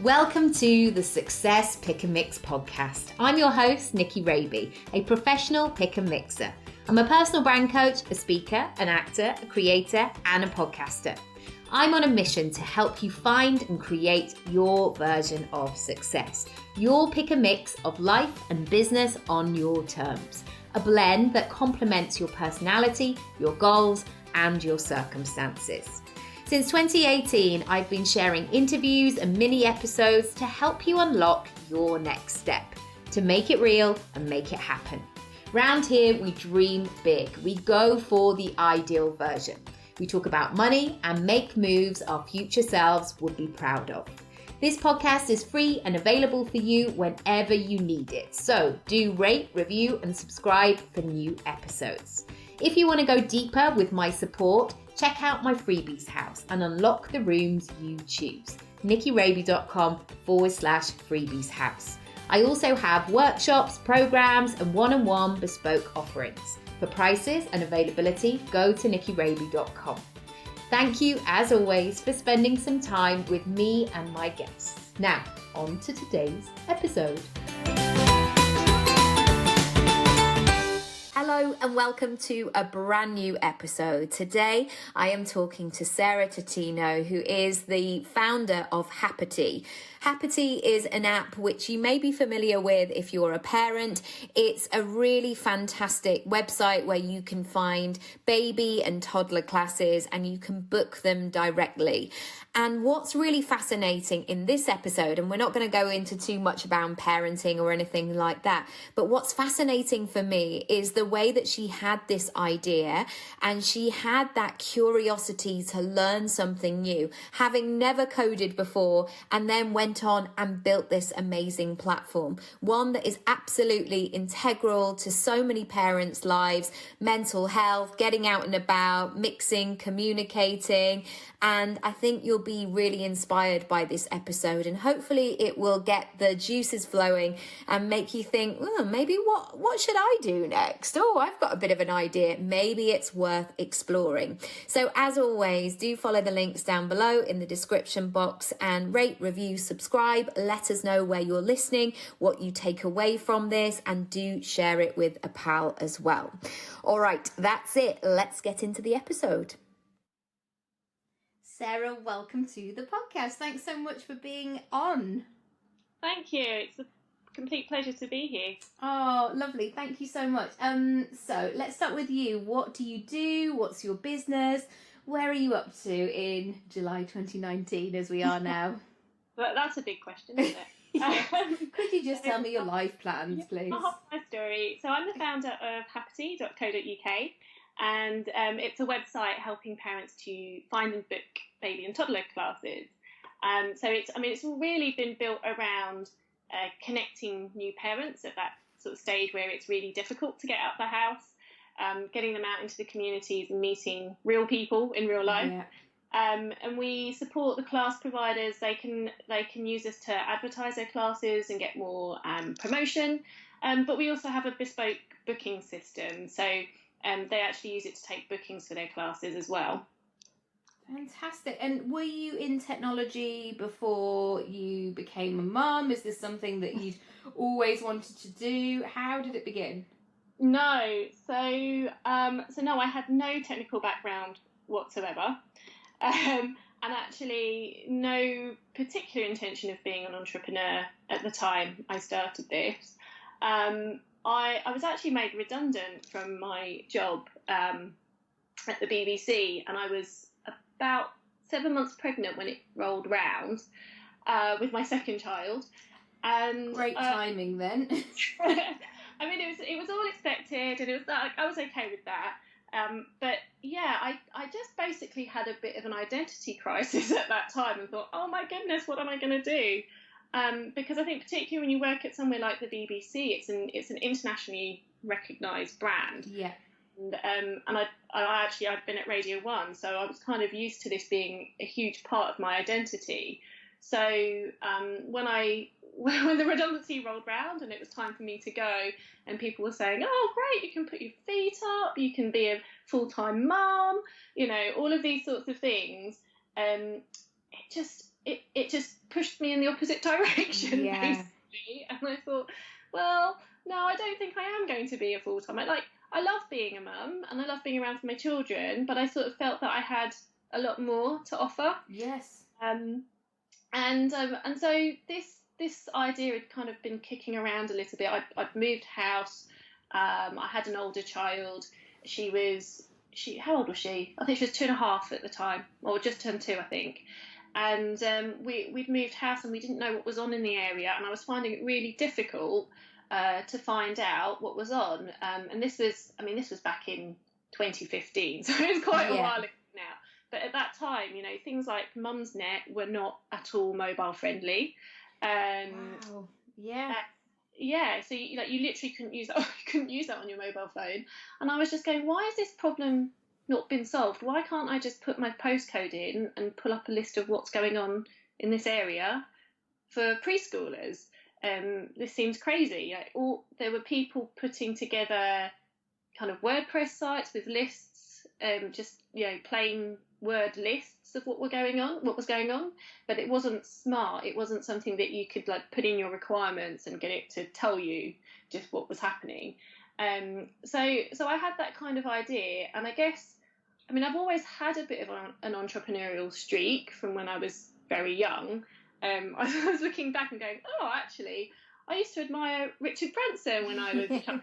Welcome to the Success Pick and Mix podcast. I'm your host, Nicky Raby, a professional pick and mixer. I'm a personal brand coach, a speaker, an actor, a creator, and a podcaster. I'm on a mission to help you find and create your version of success. Your pick and mix of life and business on your terms. A blend that complements your personality, your goals, and your circumstances. Since 2018, I've been sharing interviews and mini episodes to help you unlock your next step, to make it real and make it happen. Round here, we dream big. We go for the ideal version. We talk about money and make moves our future selves would be proud of. This podcast is free and available for you whenever you need it. So do rate, review, and subscribe for new episodes. If you want to go deeper with my support, check out my freebies house and unlock the rooms you choose. nickyraby.com/freebies house. I also have workshops, programs, and one-on-one bespoke offerings. For prices and availability, go to nickyraby.com. Thank you, as always, for spending some time with me and my guests. Now, on to today's episode. Hello and welcome to a brand new episode. Today I am talking to Sara Tateno, who is the founder of Happity. Happity is an app which you may be familiar with if you're a parent. It's a really fantastic website where you can find baby and toddler classes and you can book them directly. And what's really fascinating in this episode, and we're not going to go into too much about parenting or anything like that, but what's fascinating for me is the way that she had this idea and she had that curiosity to learn something new, having never coded before, and then went on and built this amazing platform, one that is absolutely integral to so many parents' lives, mental health, getting out and about, mixing, communicating. And I think you'll be really inspired by this episode, and hopefully it will get the juices flowing and make you think, maybe what should I do next? Oh, I've got a bit of an idea. Maybe it's worth exploring. So as always, do follow the links down below in the description box and rate, review, subscribe. Let us know where you're listening, what you take away from this, and do share it with a pal as well. All right, that's it. Let's get into the episode. Sara, welcome to the podcast. Thanks so much for being on. Thank you. It's a complete pleasure to be here. Oh, lovely. Thank you so much. So let's start with you. What do you do? What's your business? Where are you up to in July 2019 as we are now? Well, that's a big question, isn't it? Could you just tell me your life plans, please? I'll have my story. So I'm the founder of happity.co.uk. And it's a website helping parents to find and book baby and toddler classes. So it's really been built around connecting new parents at that sort of stage where it's really difficult to get out the house, getting them out into the communities and meeting real people in real life. Yeah. And we support the class providers. They can use us to advertise their classes and get more promotion. But we also have a bespoke booking system. So they actually use it to take bookings for their classes as well. Fantastic. And were you in technology before you became a mum? Is this something that you'd always wanted to do? How did it begin? No. So no, I had no technical background whatsoever. And actually no particular intention of being an entrepreneur at the time I started this. I was actually made redundant from my job at the BBC, and I was about 7 months pregnant when it rolled round with my second child. And great timing then. I mean, it was all expected, and it was like I was okay with that. But yeah, I just basically had a bit of an identity crisis at that time and thought, oh my goodness, what am I going to do? Because I think particularly when you work at somewhere like the BBC, it's an internationally recognised brand. Yeah. And I'd been at Radio 1, so I was kind of used to this being a huge part of my identity. So when the redundancy rolled round and it was time for me to go, and people were saying, oh great, you can put your feet up, you can be a full-time mum, all of these sorts of things, it just pushed me in the opposite direction, Yeah. basically. And I thought, well, no, I don't think I am going to be a full-time. I love being a mum and I love being around for my children, but I sort of felt that I had a lot more to offer. Yes. And so this idea had kind of been kicking around a little bit. I'd moved house. I had an older child. How old was she? I think she was 2.5 at the time, or just turned 2, I think. And we'd moved house and we didn't know what was on in the area, and I was finding it really difficult to find out what was on. And this was back in 2015, so it was quite a while ago now. But at that time, things like Mumsnet were not at all mobile friendly. Wow. Yeah. Yeah, so you literally couldn't use that. You couldn't use that on your mobile phone. And I was just going, why has this problem not been solved? Why can't I just put my postcode in and pull up a list of what's going on in this area for preschoolers? This seems crazy. There were people putting together kind of WordPress sites with lists, just plain word lists of what was going on, but it wasn't smart. It wasn't something that you could put in your requirements and get it to tell you just what was happening. So I had that kind of idea, and I guess, I've always had a bit of an entrepreneurial streak from when I was very young. I was looking back and going, oh, actually, I used to admire Richard Branson when I was a child.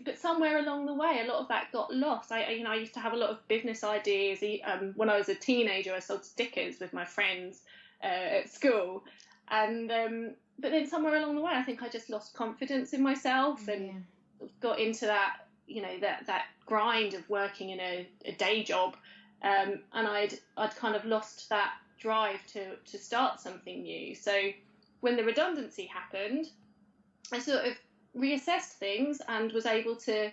But somewhere along the way, a lot of that got lost. I used to have a lot of business ideas. When I was a teenager, I sold stickers with my friends at school. But then somewhere along the way, I think I just lost confidence in myself and got into that, that grind of working in a day job. And I'd kind of lost that drive to start something new. So when the redundancy happened, I sort of reassessed things and was able to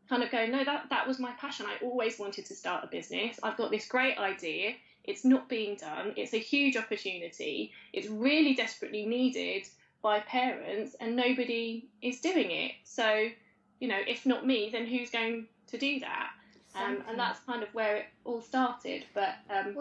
kind of go, no, that was my passion. I always wanted to start a business. I've got this great idea. It's not being done. It's a huge opportunity. It's really desperately needed by parents and nobody is doing it. So, if not me, then who's going to do that? And that's kind of where it all started. But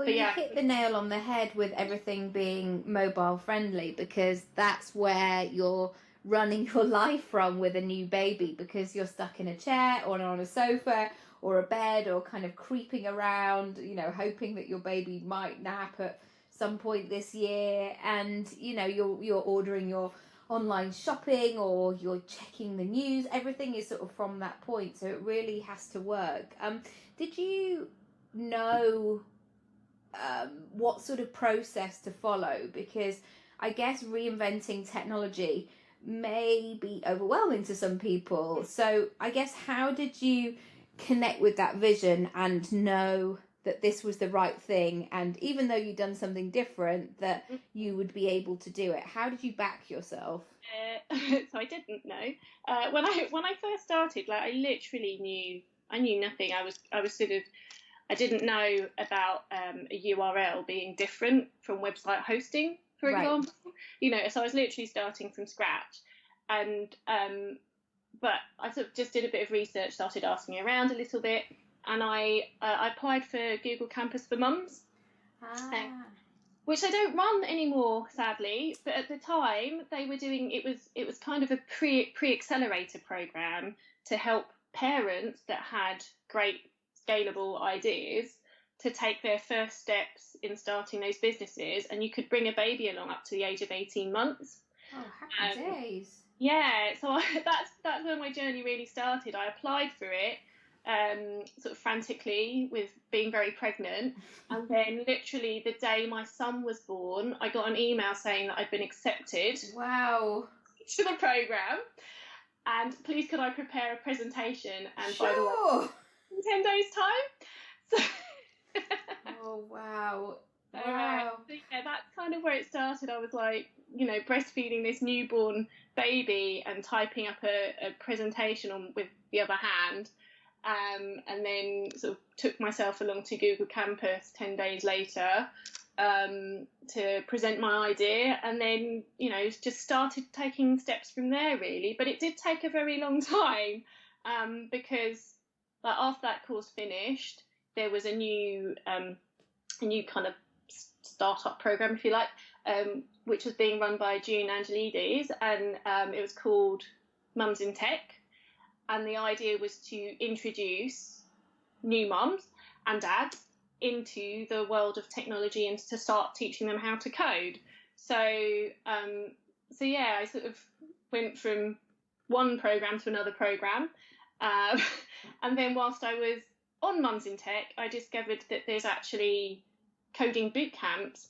you hit the nail on the head with everything being mobile friendly, because that's where you're running your life from with a new baby, because you're stuck in a chair or on a sofa or a bed or kind of creeping around, hoping that your baby might nap at some point this year, and you're ordering your online shopping or you're checking the news. Everything is sort of from that point, so it really has to work. Did you know what sort of process to follow? Because I guess reinventing technology may be overwhelming to some people. So I guess, how did you connect with that vision and know that this was the right thing, and even though you'd done something different, that you would be able to do it? How did you back yourself? So I didn't know. When I first started, I literally knew nothing. I was sort of, I didn't know about a URL being different from website hosting, for example. So I was literally starting from scratch, and but I sort of just did a bit of research, started asking around a little bit, and I applied for Google Campus for Mums, which I don't run anymore, sadly. But at the time, they were doing it was kind of a pre-accelerator program to help parents that had great scalable ideas to take their first steps in starting those businesses, and you could bring a baby along up to the age of 18 months. Oh, happy days. Yeah, so that's where my journey really started. I applied for it sort of frantically, with being very pregnant, and then literally the day my son was born, I got an email saying that I'd been accepted. Wow. To the program, and please could I prepare a presentation, and sure. by the way, in 10 days time. So oh wow. Wow. So yeah, that's kind of where it started. I was breastfeeding this newborn baby and typing up a presentation with the other hand, and then sort of took myself along to Google Campus 10 days later to present my idea, and then just started taking steps from there, really. But it did take a very long time, because after that course finished, there was a new kind of startup program, if you like, which was being run by June Angelides, and it was called Mums in Tech. And the idea was to introduce new mums and dads into the world of technology and to start teaching them how to code. So yeah, I sort of went from one program to another program, and then whilst I was on Mums in Tech, I discovered that there's actually coding boot camps,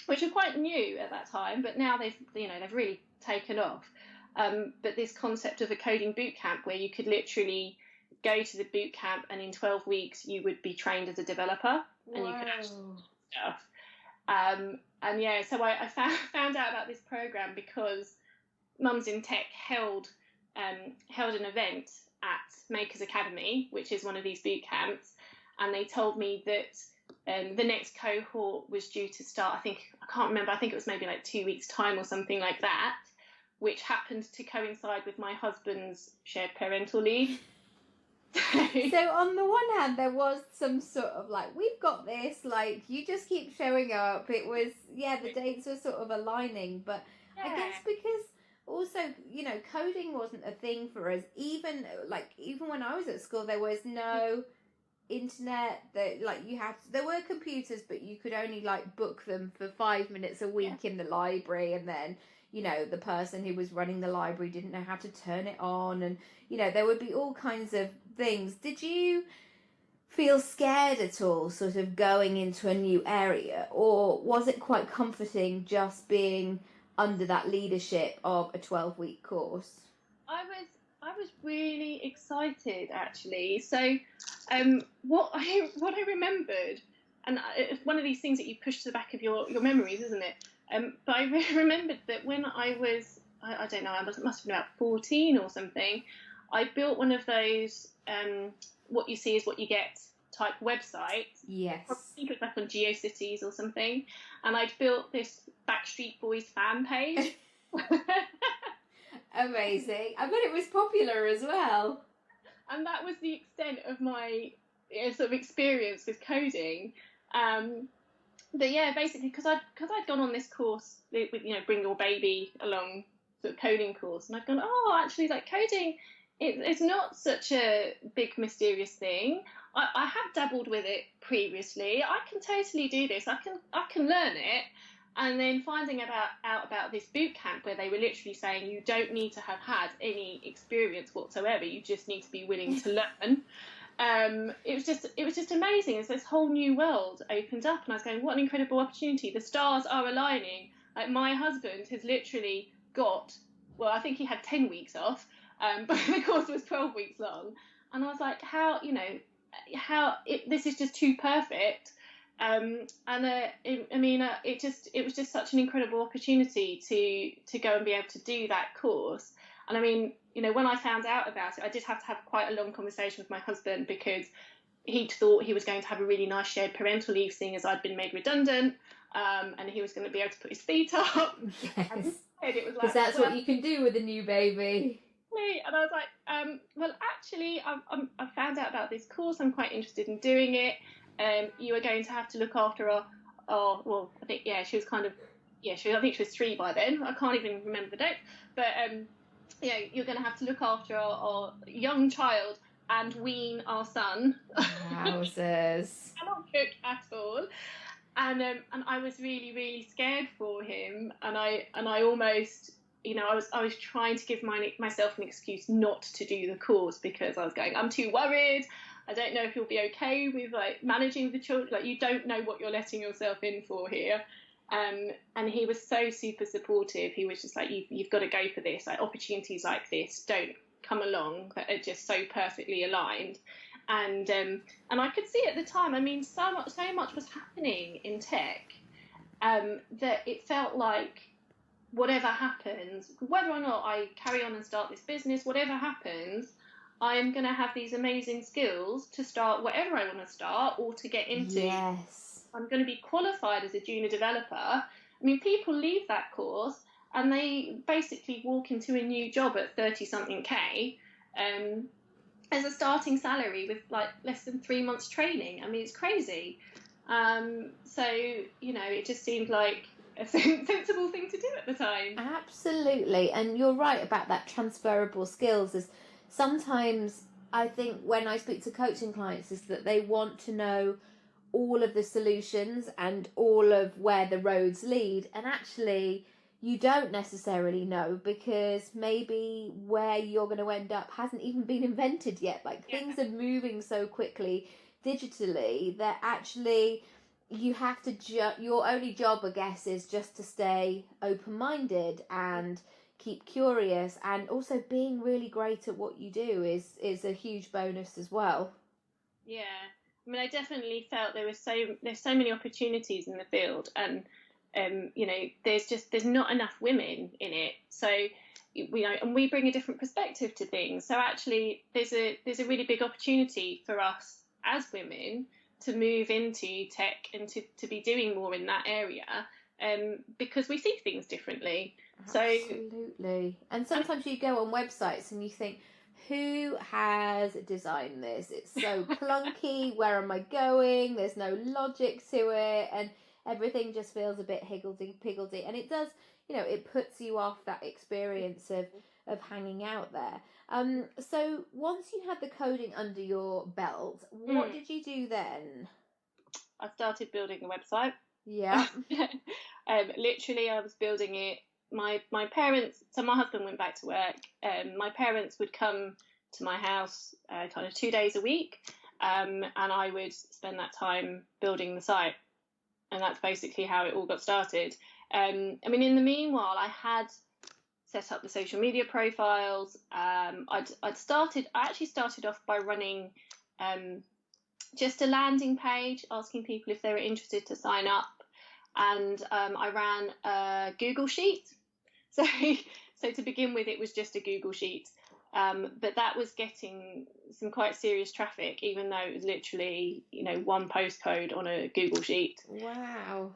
which are quite new at that time, but now they've really taken off. But this concept of a coding boot camp where you could literally go to the boot camp and in 12 weeks you would be trained as a developer. Wow. And you could actually do stuff. And yeah, so I found out about this program because Mums in Tech held an event at Makers Academy, which is one of these boot camps, and they told me that the next cohort was due to start, I can't remember, I think it was maybe like 2 weeks' time or something like that, which happened to coincide with my husband's shared parental leave. So on the one hand, there was some sort of like, we've got this, like, you just keep showing up. It was, the dates were sort of aligning, but I guess because also, coding wasn't a thing for us. Even when I was at school, there was no internet. There were computers, but you could only like book them for 5 minutes a week in the library, and then the person who was running the library didn't know how to turn it on, and there would be all kinds of things. Did you feel scared at all, sort of going into a new area, or was it quite comforting just being under that leadership of a 12-week course? I was really excited, actually. So what I remembered, and it's one of these things that you push to the back of your memories, isn't it? But I remembered that when I was, I don't know, I must have been about 14 or something, I built one of those what you see is what you get type websites. Yes. I think it was like on GeoCities or something. And I'd built this Backstreet Boys fan page. Amazing. I bet it was popular as well. And that was the extent of my sort of experience with coding. But yeah, basically, because I'd gone on this course with Bring Your Baby Along sort of coding course, and I'd gone, actually, like, coding, it's not such a big mysterious thing. I have dabbled with it previously. I can totally do this. I can learn it. And then finding out about this boot camp where they were literally saying you don't need to have had any experience whatsoever. You just need to be willing to learn. It was just amazing. It's this whole new world opened up, and I was going, what an incredible opportunity. The stars are aligning. Like, my husband has literally got, well, I think he had 10 weeks off, but the course was 12 weeks long. And I was like, this is just too perfect. It was just such an incredible opportunity to go and be able to do that course. And I mean, when I found out about it, I did have to have quite a long conversation with my husband, because he thought he was going to have a really nice shared parental leave, seeing as I'd been made redundant, and he was going to be able to put his feet up. Yes. And it was like, because that's what you can do with a new baby. And I was like, well, actually, I found out about this course. I'm quite interested in doing it. You are going to have to look after well, I think, she was kind of, I think she was 3 by then. I can't even remember the date. But, you're going to have to look after our young child and wean our son. Wowzers. Cannot cook at all. And I was really, really scared for him. And I almost, I was trying to give myself an excuse not to do the course, because I was going, I'm too worried. I don't know if you'll be okay with like managing the children. Like, you don't know what you're letting yourself in for here. And he was so super supportive. He was just like, you've got to go for this. Like, opportunities like this don't come along that are just so perfectly aligned. And I could see at the time, I mean, so much was happening in tech, that it felt like whatever happens, whether or not I carry on and start this business, whatever happens, I am going to have these amazing skills to start whatever I want to start or to get into. Yes. I'm going to be qualified as a junior developer. I mean, people leave that course and they basically walk into a new job at 30-something K as a starting salary with like less than 3 months training. I mean, it's crazy. So, it just seemed like a sensible thing to do at the time. Absolutely. And you're right about that transferable skills. Is sometimes I think when I speak to coaching clients is that they want to know all of the solutions and all of where the roads lead, and actually you don't necessarily know, because maybe where you're going to end up hasn't even been invented yet. Like, things are moving so quickly digitally that actually you have to your only job, I guess, is just to stay open-minded and keep curious, and also being really great at what you do is a huge bonus as well. Yeah. I mean, I definitely felt there's so many opportunities in the field, and there's not enough women in it. So and we bring a different perspective to things. So actually, there's a really big opportunity for us as women to move into tech and to be doing more in that area, because we see things differently. Absolutely. And sometimes you go on websites and you think, who has designed this? It's so clunky. Where am I going? There's no logic to it, and everything just feels a bit higgledy-piggledy. And it does, it puts you off that experience of hanging out there. So once you had the coding under your belt, what did you do then? I started building a website. Yeah. Literally, I was building it. My parents, so my husband went back to work. My parents would come to my house kind of 2 days a week, and I would spend that time building the site. And that's basically how it all got started. I mean, in the meanwhile, I had set up the social media profiles. I actually started off by running just a landing page, asking people if they were interested to sign up. And I ran a Google Sheet. So to begin with, it was just a Google Sheet. But that was getting some quite serious traffic, even though it was literally, one postcode on a Google Sheet. Wow.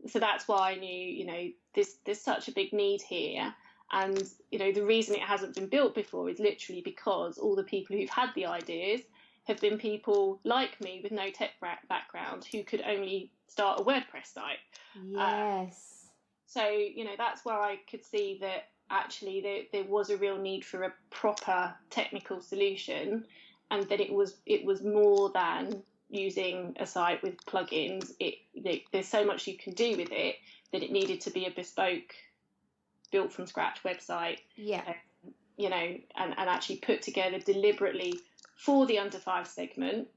So that's why I knew, there's such a big need here. And, the reason it hasn't been built before is literally because all the people who've had the ideas have been people like me with no tech background who could only start a WordPress site. Yes. So, that's where I could see that actually there was a real need for a proper technical solution, and that it was more than using a site with plugins. There's so much you can do with it that it needed to be a bespoke, built from scratch website. Yeah. And actually put together deliberately for the under 5 segment.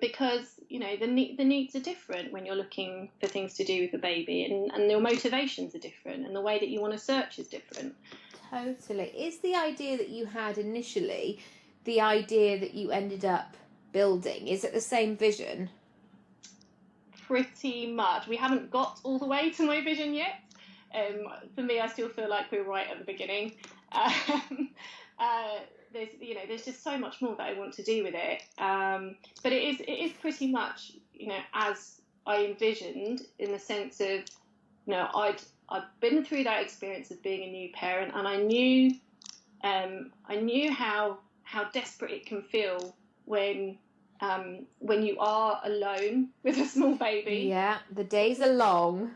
Because the needs are different when you're looking for things to do with the baby, and your motivations are different, and the way that you want to search is different. Totally. Is the idea that you had initially the idea that you ended up building? Is it the same vision? Pretty much. We haven't got all the way to my vision yet. For me, I still feel like we're right at the beginning. There's just so much more that I want to do with it. But it is pretty much, as I envisioned, in the sense of, I've been through that experience of being a new parent, and I knew how desperate it can feel when you are alone with a small baby. Yeah, the days are long.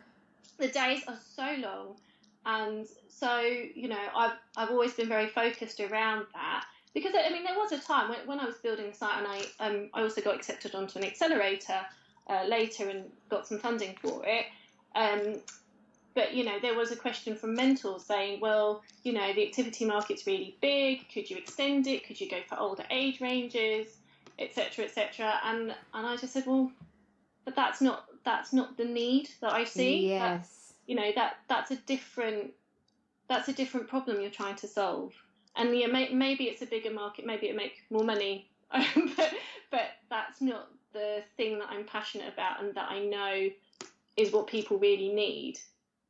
The days are so long. And so, I've always been very focused around that, because there was a time when I was building the site, and I also got accepted onto an accelerator later and got some funding for it. But there was a question from mentors saying, well, the activity market's really big. Could you extend it? Could you go for older age ranges, etc., etc.? And I just said, well, but that's not the need that I see. Yes. That's a different problem you're trying to solve. And maybe it's a bigger market, maybe it makes more money, but that's not the thing that I'm passionate about, and that I know is what people really need.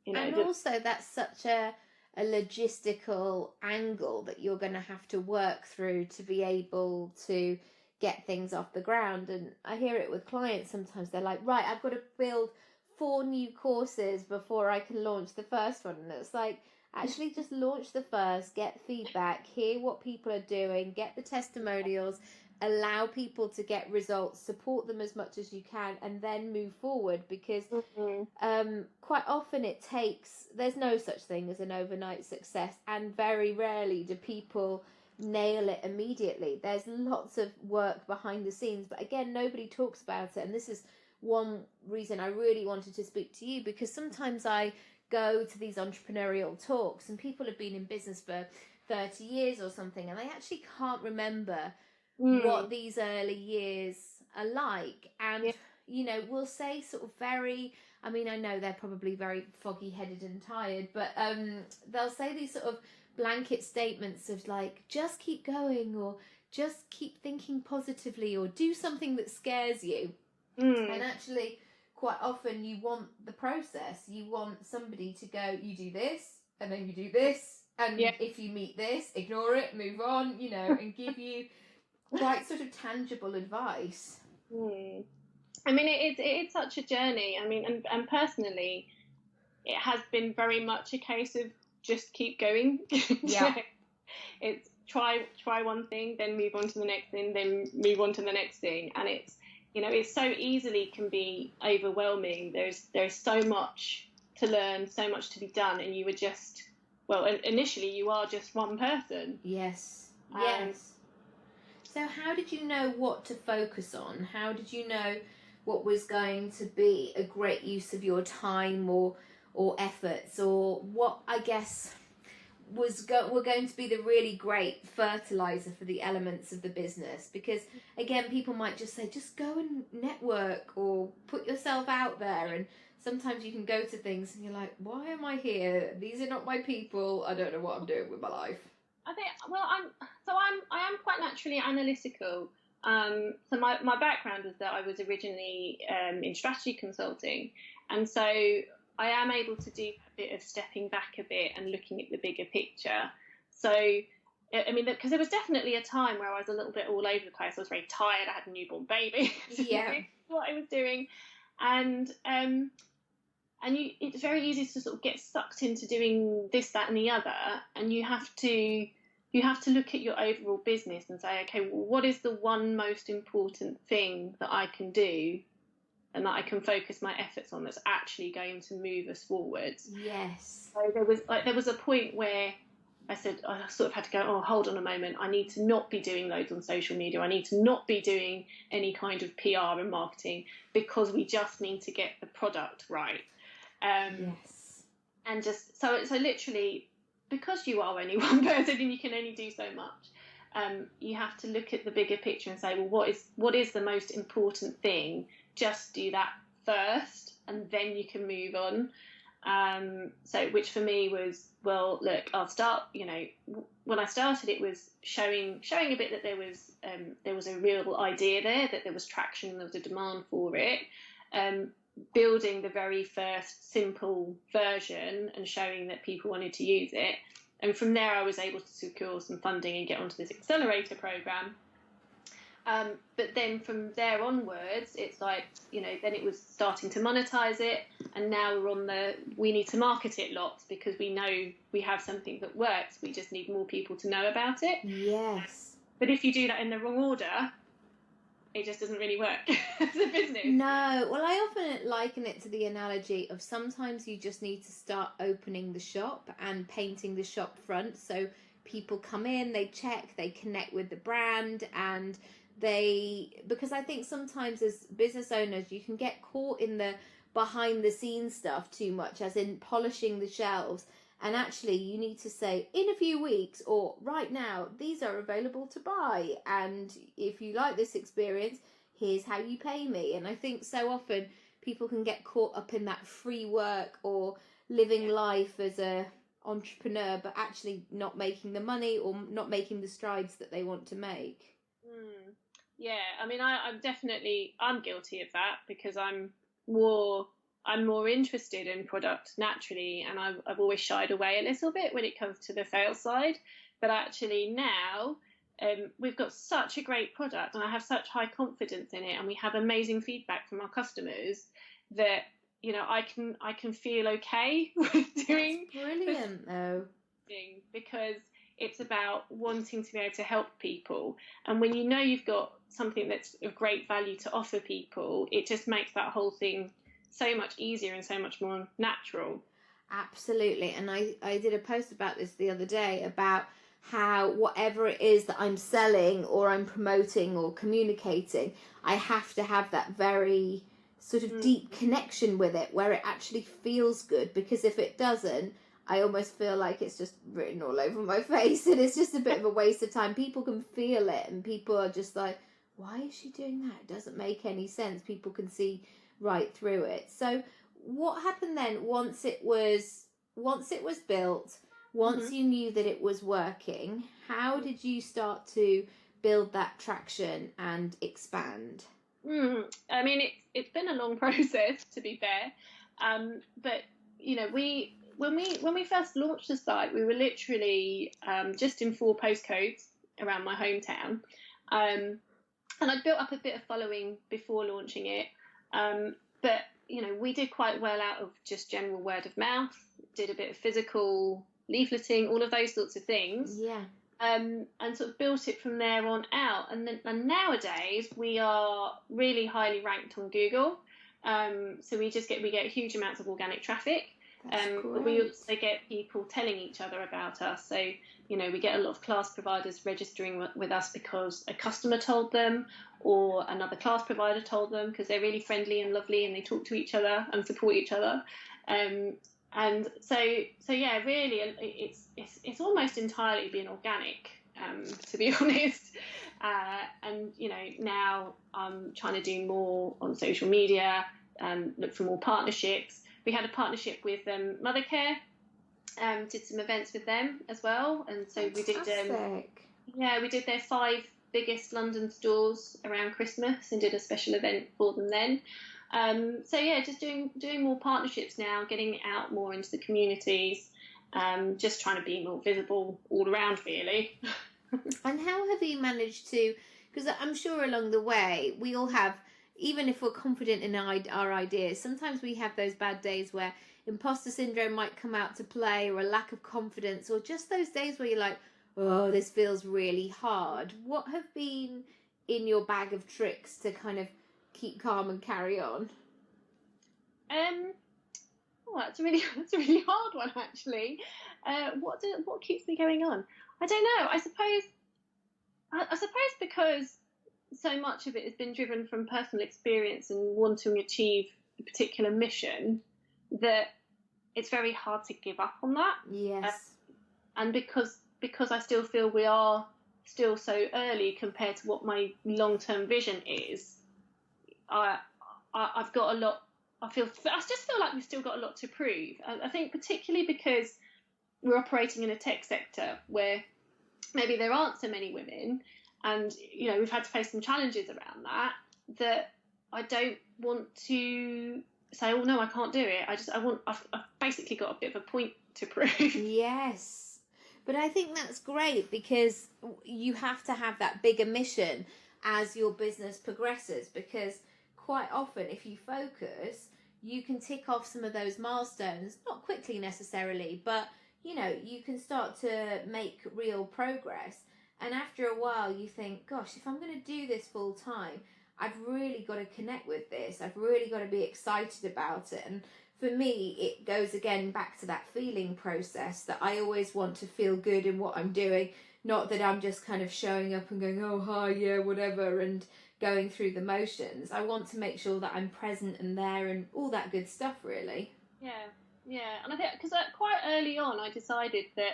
And also, that's such a logistical angle that you're going to have to work through to be able to get things off the ground. And I hear it with clients sometimes. They're like, right, I've got to build 4 new courses before I can launch the first one. And it's like, actually just launch the first, get feedback, hear what people are doing, get the testimonials, allow people to get results, support them as much as you can, and then move forward, because quite often there's no such thing as an overnight success, and very rarely do people nail it immediately. There's lots of work behind the scenes, but again, nobody talks about it. And this is one reason I really wanted to speak to you, because sometimes I go to these entrepreneurial talks and people have been in business for 30 years or something, and they actually can't remember what these early years are like. And we'll say sort of I know they're probably very foggy headed and tired, but they'll say these sort of blanket statements of like, just keep going, or just keep thinking positively, or do something that scares you. And actually, quite often you want the process. You want somebody to go, you do this, and then you do this, and if you meet this, ignore it, move on, and give you quite sort of tangible advice. I mean, it's such a journey. I mean, and personally, it has been very much a case of just keep going. Yeah. It's try one thing, then move on to the next thing, then move on to the next thing, and it's it so easily can be overwhelming. There's so much to learn, so much to be done, and you were just initially you are just one person. Yes. So how did you know what to focus on? How did you know what was going to be a great use of your time or efforts, or what I guess were going to be the really great fertilizer for the elements of the business? Because again, people might just say, just go and network or put yourself out there, and sometimes you can go to things and you're like, why am I here? These are not my people. I don't know what I'm doing with my life. I think I am quite naturally analytical. So my background is that I was originally in strategy consulting, and so I am able to do a bit of stepping back a bit and looking at the bigger picture. So, I mean, because there was definitely a time where I was a little bit all over the place. I was very tired. I had a newborn baby. Yeah. What I was doing, and it's very easy to sort of get sucked into doing this, that, and the other, and you have to look at your overall business and say, okay, well, what is the one most important thing that I can do and that I can focus my efforts on that's actually going to move us forwards? Yes. So there was a point where I said, I sort of had to go, oh, hold on a moment. I need to not be doing loads on social media. I need to not be doing any kind of PR and marketing, because we just need to get the product right. Yes. And just so literally, because you are only one person and you can only do so much, you have to look at the bigger picture and say, well, what is the most important thing? Just do that first, and then you can move on. So which for me was, well, look, I'll start. When I started, it was showing a bit that there was a real idea that there was traction, there was a demand for it. Building the very first simple version and showing that people wanted to use it. And from there, I was able to secure some funding and get onto this accelerator program. But then from there onwards, it's like, then it was starting to monetize it. And now we're on we need to market it lots, because we know we have something that works. We just need more people to know about it. Yes. But if you do that in the wrong order, it just doesn't really work as a business. No. Well, I often liken it to the analogy of sometimes you just need to start opening the shop and painting the shop front. So people come in, they check, they connect with the brand, and because I think sometimes as business owners, you can get caught in the behind the scenes stuff too much, as in polishing the shelves. And actually, you need to say, in a few weeks or right now, these are available to buy. And if you like this experience, here's how you pay me. And I think so often people can get caught up in that free work or living life as a entrepreneur, but actually not making the money or not making the strides that they want to make. Yeah, I mean, I'm guilty of that, because I'm more interested in product naturally, and I've always shied away a little bit when it comes to the sales side. But actually now, we've got such a great product, and I have such high confidence in it, and we have amazing feedback from our customers that I can feel okay with doing. That's brilliant, though, because It's about wanting to be able to help people. And when you know you've got something that's of great value to offer people, it just makes that whole thing so much easier and so much more natural. Absolutely. And I did a post about this the other day about how whatever it is that I'm selling or I'm promoting or communicating, I have to have that very sort of deep connection with it where it actually feels good. Because if it doesn't, I almost feel like it's just written all over my face and it's just a bit of a waste of time. People can feel it and people are just like, why is she doing that? It doesn't make any sense. People can see right through it. So what happened then once it was built, once you knew that it was working? How did you start to build that traction and expand? I mean, it's been a long process, to be fair, but you know, when we first launched the site, we were literally just in 4 postcodes around my hometown, and I'd built up a bit of following before launching it, but you know, we did quite well out of just general word of mouth, did a bit of physical leafleting, all of those sorts of things. Yeah. And sort of built it from there on out. And nowadays we are really highly ranked on Google. So we get huge amounts of organic traffic. But we also get people telling each other about us. So, you know, we get a lot of class providers registering with us because a customer told them, or another class provider told them, because they're really friendly and lovely and they talk to each other and support each other. And so yeah, really, it's almost entirely been organic, to be honest. And you know, now I'm trying to do more on social media, look for more partnerships. We had a partnership with Mothercare, did some events with them as well, and so we did. We did their 5 biggest London stores around Christmas and did a special event for them then. So yeah, just doing more partnerships now, getting out more into the communities, just trying to be more visible all around, really. And how have you managed to, because I'm sure along the way we all have, even if we're confident in our ideas, sometimes we have those bad days where imposter syndrome might come out to play, or a lack of confidence, or just those days where you're like, oh, this feels really hard. What have been in your bag of tricks to kind of keep calm and carry on? That's a really hard one, actually. What keeps me going on? I don't know. I suppose because so much of it has been driven from personal experience and wanting to achieve a particular mission, that it's very hard to give up on that. Yes. And because I still feel we are still so early compared to what my long-term vision is, I've got a lot. I just feel like we've still got a lot to prove. I think particularly because we're operating in a tech sector where maybe there aren't so many women, and you know, we've had to face some challenges around that I don't want to say, oh no, I can't do it. I've basically got a bit of a point to prove. Yes. But I think that's great, because you have to have that bigger mission as your business progresses, because quite often if you focus, you can tick off some of those milestones, not quickly necessarily, but you know, you can start to make real progress. And after a while you think, gosh, if I'm going to do this full time, I've really got to connect with this. I've really got to be excited about it. And for me, it goes again back to that feeling process, that I always want to feel good in what I'm doing, not that I'm just kind of showing up and going, oh, hi, yeah, whatever, and going through the motions. I want to make sure that I'm present and there and all that good stuff, really. Yeah, and I think because quite early on I decided that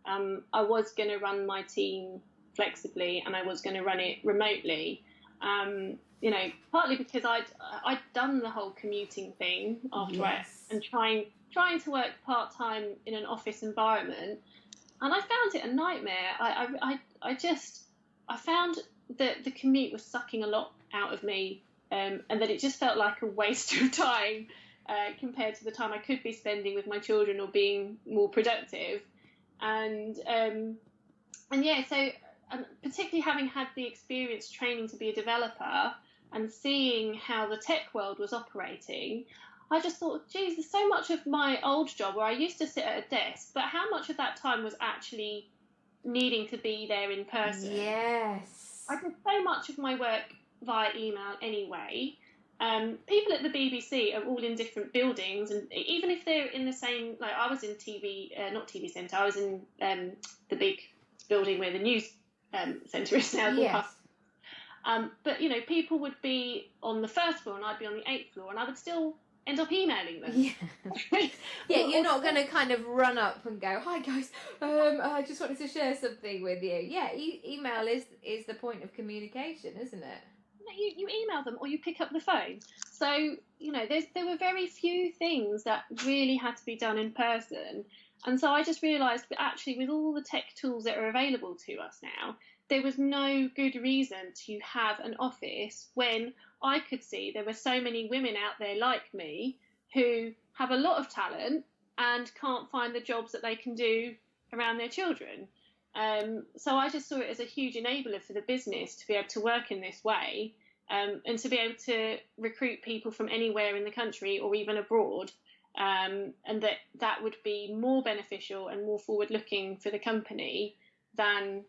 I was going to run my team flexibly and I was going to run it remotely. You know, partly because I'd done the whole commuting thing after and trying to work part-time in an office environment, and I found it a nightmare. I found that the commute was sucking a lot out of me, and that it just felt like a waste of time compared to the time I could be spending with my children or being more productive. And yeah, so particularly having had the experience training to be a developer and seeing how the tech world was operating, I just thought, geez, there's so much of my old job where I used to sit at a desk, but how much of that time was actually needing to be there in person. Yes. I did so much of my work via email anyway. People at the BBC are all in different buildings, and even if they're in the same, like I was in not TV Centre, I was in the big building where the news centre is now. Yes. But people would be on the first floor and I'd be on the 8th floor, and I would still end up emailing them. Yeah. Yeah, you're not going to kind of run up and go, "Hi guys, I just wanted to share something with you." Yeah, email is the point of communication, isn't it? You email them or you pick up the phone. So there were very few things that really had to be done in person, and so I just realised that actually with all the tech tools that are available to us now, there was no good reason to have an office when I could see there were so many women out there like me who have a lot of talent and can't find the jobs that they can do around their children. So I just saw it as a huge enabler for the business to be able to work in this way, and to be able to recruit people from anywhere in the country or even abroad, and that would be more beneficial and more forward-looking for the company than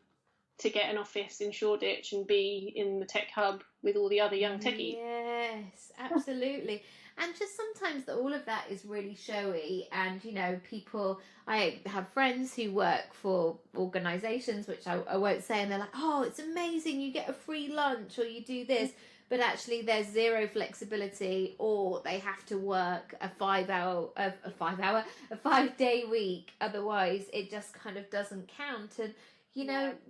to get an office in Shoreditch and be in the tech hub with all the other young techies. Yes, absolutely. And just sometimes all of that is really showy, and people, I have friends who work for organisations, which I won't say, and they're like, "Oh, it's amazing, you get a free lunch or you do this," but actually there's zero flexibility, or they have to work a 5-day week, otherwise it just kind of doesn't count. And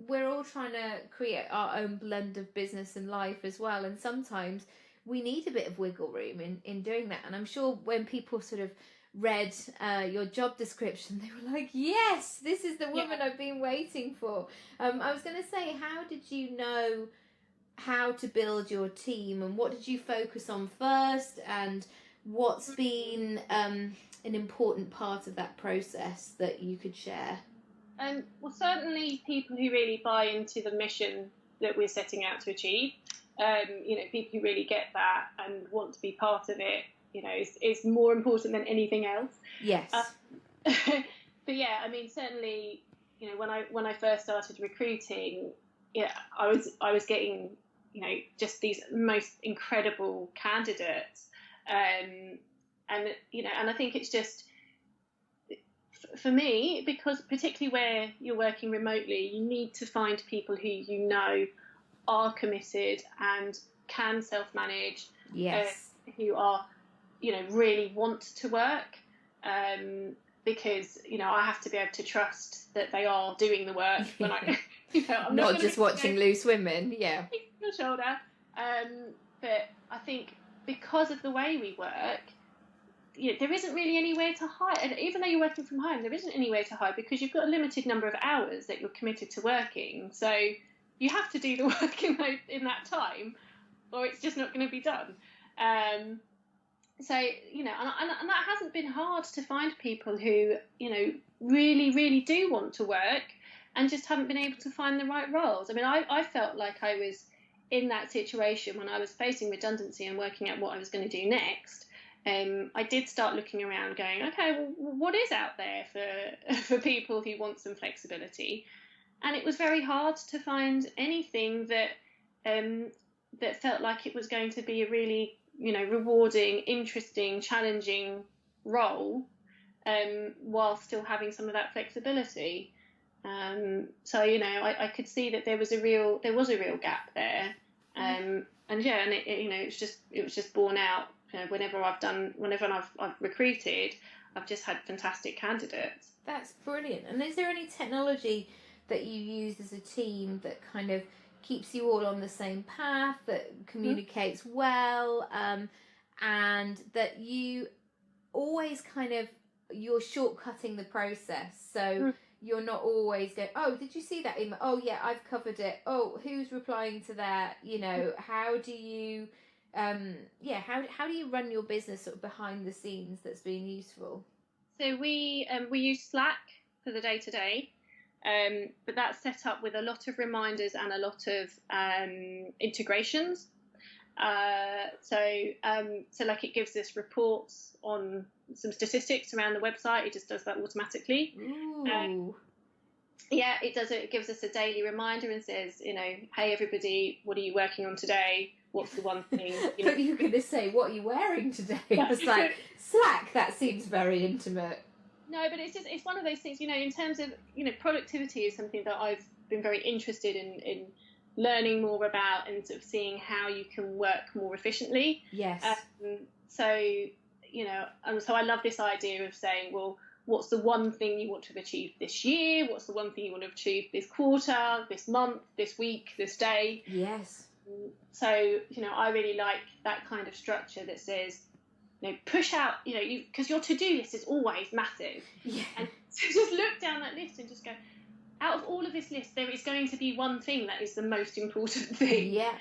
we're all trying to create our own blend of business and life as well, and sometimes we need a bit of wiggle room in doing that. And I'm sure when people sort of read your job description, they were like, "Yes, this is the woman I've been waiting for." I was going to say, how did you know how to build your team, and what did you focus on first, and what's been an important part of that process that you could share? Well, certainly people who really buy into the mission that we're setting out to achieve. People who really get that and want to be part of it, is more important than anything else. Yes. But yeah, I mean, certainly, when I first started recruiting, I was getting, just these most incredible candidates, and I think it's just, for me, because particularly where you're working remotely, you need to find people who are committed and can self-manage. Yes. Who are, really want to work, because I have to be able to trust that they are doing the work when I, I'm not just watching loose women. Yeah. Your shoulder. But I think because of the way we work, there isn't really anywhere to hide. And even though you're working from home, there isn't anywhere to hide because you've got a limited number of hours that you're committed to working. So you have to do the work in that time, or it's just not going to be done. So, and that hasn't been hard to find people who, really, really do want to work and just haven't been able to find the right roles. I mean, I felt like I was in that situation when I was facing redundancy and working out what I was going to do next. I did start looking around going, okay, well, what is out there for people who want some flexibility? And it was very hard to find anything that felt like it was going to be a really, rewarding, interesting, challenging role, while still having some of that flexibility. So, I could see that there was a real gap there. And it was just borne out. Whenever I've recruited, I've just had fantastic candidates. That's brilliant. And is there any technology that you use as a team that kind of keeps you all on the same path, that communicates well, and that you always you're shortcutting the process, so you're not always going, "Oh, did you see that email? Oh yeah, I've covered it. Oh, who's replying to that?" How do you how do you run your business sort of behind the scenes that's been useful? So we use Slack for the day-to-day, but that's set up with a lot of reminders and a lot of integrations. So like it gives us reports on some statistics around the website. It just does that automatically. Ooh. Yeah, it does. It gives us a daily reminder and says, hey, everybody, what are you working on today? What's the one thing? But you're going to say, what are you wearing today? I was like, Slack, that seems very intimate. No, but it's one of those things, in terms of, productivity is something that I've been very interested in learning more about and sort of seeing how you can work more efficiently. Yes. So, and so I love this idea of saying, well, what's the one thing you want to have achieved this year? What's the one thing you want to have achieved this quarter, this month, this week, this day? Yes. So, I really like that kind of structure that says, push out, because your to-do list is always massive. Yeah. And so just look down that list and just go, out of all of this list, there is going to be one thing that is the most important thing. Yeah.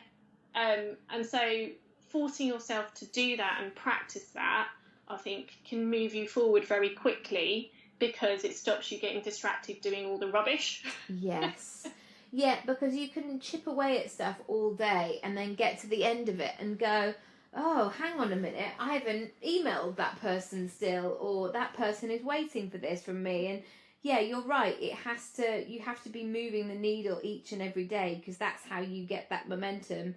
And so forcing yourself to do that and practice that, I think, can move you forward very quickly because it stops you getting distracted doing all the rubbish. Yes. Yeah, because you can chip away at stuff all day and then get to the end of it and go, oh, hang on a minute, I haven't emailed that person still, or that person is waiting for this from me. And yeah, you're right, you have to be moving the needle each and every day, because that's how you get that momentum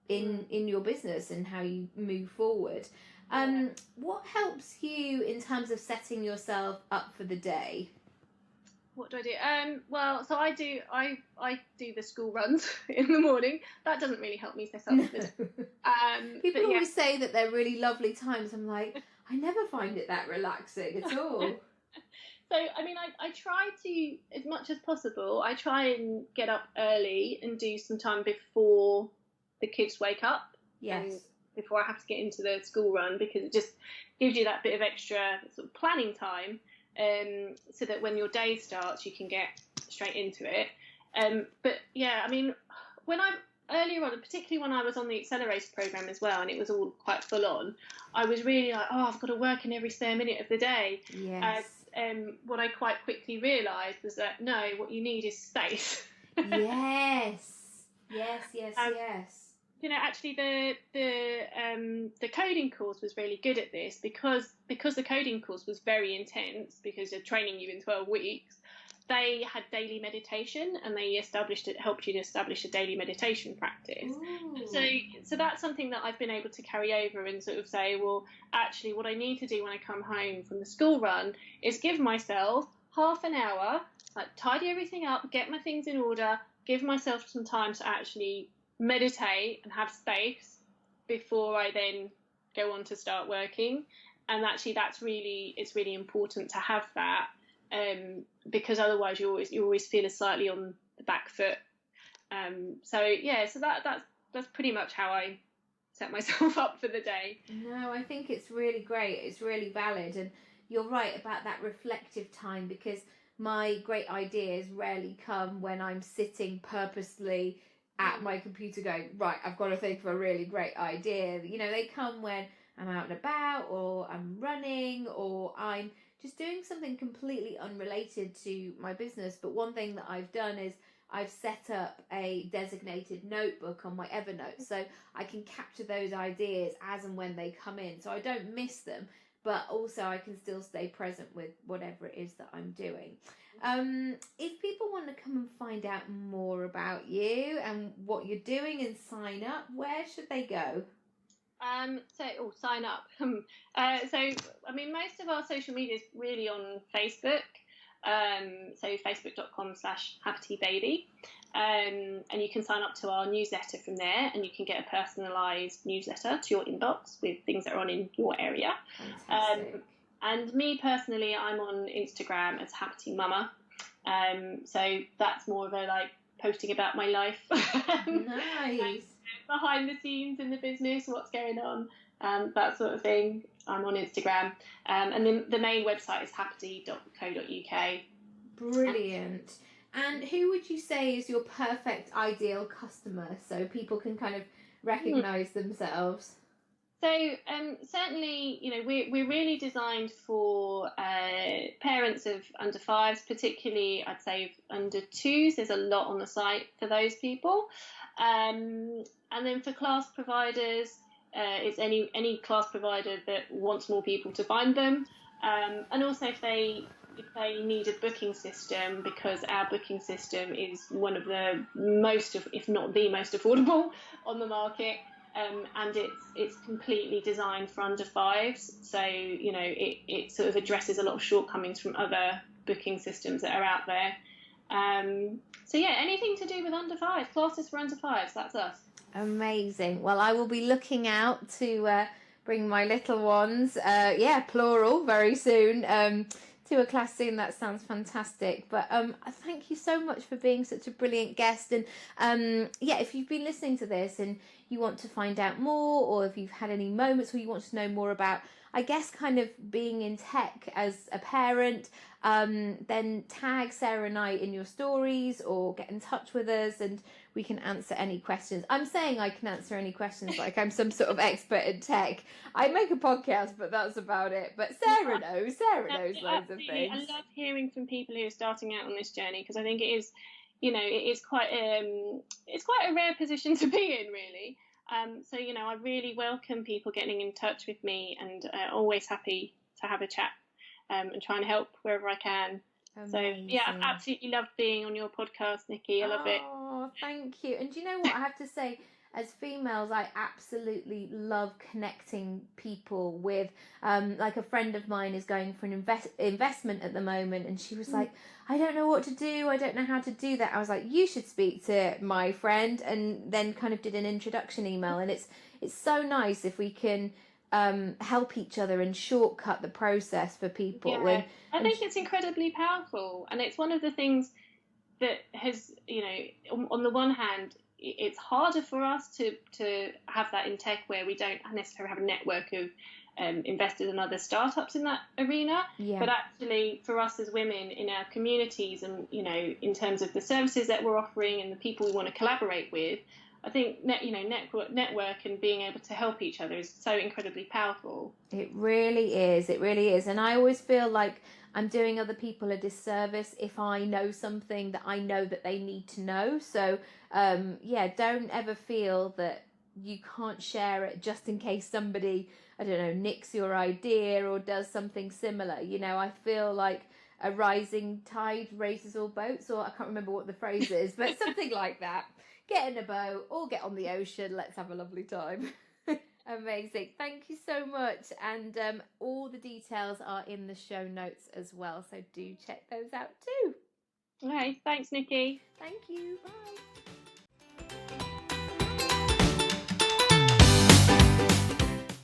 in your business and how you move forward. What helps you in terms of setting yourself up for the day? What do I do? Well, so I do the school runs in the morning. That doesn't really help me set up for the day. People always say that they're really lovely times. I'm like, I never find it that relaxing at all. So, I mean, I try to, as much as possible, I try and get up early and do some time before the kids wake up. Yes. Before I have to get into the school run, because it just gives you that bit of extra sort of planning time. So that when your day starts, you can get straight into it. But yeah, I mean, when I'm earlier on, particularly when I was on the accelerator program as well, and it was all quite full on, I was really like, oh, I've got to work in every spare minute of the day. Yes. What I quite quickly realised was that no, what you need is space. Yes. Actually, the coding course was really good at this because the coding course was very intense, because they're training you in 12 weeks. They had daily meditation, and they helped you to establish a daily meditation practice. So that's something that I've been able to carry over and sort of say, well, actually, what I need to do when I come home from the school run is give myself half an hour, like tidy everything up, get my things in order, give myself some time to actually meditate and have space before I then go on to start working. And actually it's really important to have that, because otherwise you always feel slightly on the back foot. So that's pretty much how I set myself up for the day. No, I think it's really great, it's really valid, and you're right about that reflective time, because my great ideas rarely come when I'm sitting purposely at my computer going, right, I've got to think of a really great idea. They come when I'm out and about, or I'm running, or I'm just doing something completely unrelated to my business. But one thing that I've done is I've set up a designated notebook on my Evernote, so I can capture those ideas as and when they come in, so I don't miss them, but also I can still stay present with whatever it is that I'm doing. If people want to come and find out more about you and what you're doing and sign up, where should they go? Sign up. So, I mean, most of our social media is really on Facebook. So facebook.com/HappityBaby. And you can sign up to our newsletter from there, and you can get a personalised newsletter to your inbox with things that are on in your area. And me personally, I'm on Instagram as Happity Mama. So that's more of a posting about my life. Nice. Behind the scenes in the business, what's going on, that sort of thing. I'm on Instagram. And then the main website is happity.co.uk. Brilliant. And who would you say is your perfect ideal customer, so people can kind of recognise themselves? So certainly, we're really designed for parents of under 5s, particularly I'd say under 2s. There's a lot on the site for those people. And then for class providers, it's any class provider that wants more people to find them. And also if they if they need a booking system, because our booking system is one of the most, if not the most affordable on the market, and it's completely designed for under fives. So it sort of addresses a lot of shortcomings from other booking systems that are out there. So yeah, anything to do with under fives, classes for under fives, that's us. Amazing. Well, I will be looking out to bring my little ones, plural, very soon, to a class soon. That sounds fantastic. But thank you so much for being such a brilliant guest. And if you've been listening to this and you want to find out more, or if you've had any moments where you want to know more about, I guess, kind of being in tech as a parent, then tag Sarah and I in your stories or get in touch with us and we can answer any questions. I'm saying I can answer any questions like I'm some sort of expert in tech. I make a podcast, but that's about it. But Sarah knows loads of things. I love hearing from people who are starting out on this journey, because I think it is, it is quite a rare position to be in, really. So I really welcome people getting in touch with me, and always happy to have a chat and try and help wherever I can. Amazing. So I've absolutely loved being on your podcast, Nikki. I love it. Oh, thank you. And do you know what I have to say? As females, I absolutely love connecting people with, like a friend of mine is going for an investment at the moment, and she was like, I don't know what to do. I don't know how to do that. I was like, you should speak to my friend, and then kind of did an introduction email. And it's so nice if we can help each other and shortcut the process for people. Yeah, I think it's incredibly powerful, and it's one of the things that has, on the one hand, it's harder for us to have that in tech, where we don't necessarily have a network of investors and other startups in that arena. Yeah. But actually, for us as women in our communities, and in terms of the services that we're offering and the people we want to collaborate with, I think network and being able to help each other is so incredibly powerful. It really is. It really is. And I always feel like I'm doing other people a disservice if I know something that I know that they need to know. So, don't ever feel that you can't share it just in case somebody, I don't know, nicks your idea or does something similar. I feel like a rising tide raises all boats, or I can't remember what the phrase is, but something like that. Get in a boat or get on the ocean. Let's have a lovely time. Amazing. Thank you so much. And all the details are in the show notes as well. So do check those out too. Okay. Thanks, Nikki. Thank you. Bye.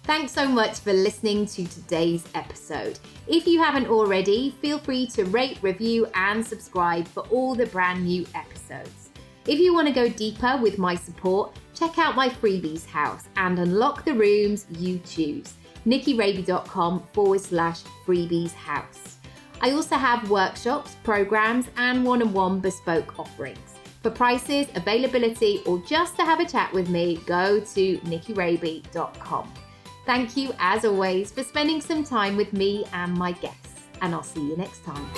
Thanks so much for listening to today's episode. If you haven't already, feel free to rate, review, and subscribe for all the brand new episodes. If you want to go deeper with my support, check out my freebies house and unlock the rooms you choose. nickyraby.com/freebies house. I also have workshops, programs, and one-on-one bespoke offerings. For prices, availability, or just to have a chat with me, go to nickyraby.com. Thank you, as always, for spending some time with me and my guests, and I'll see you next time.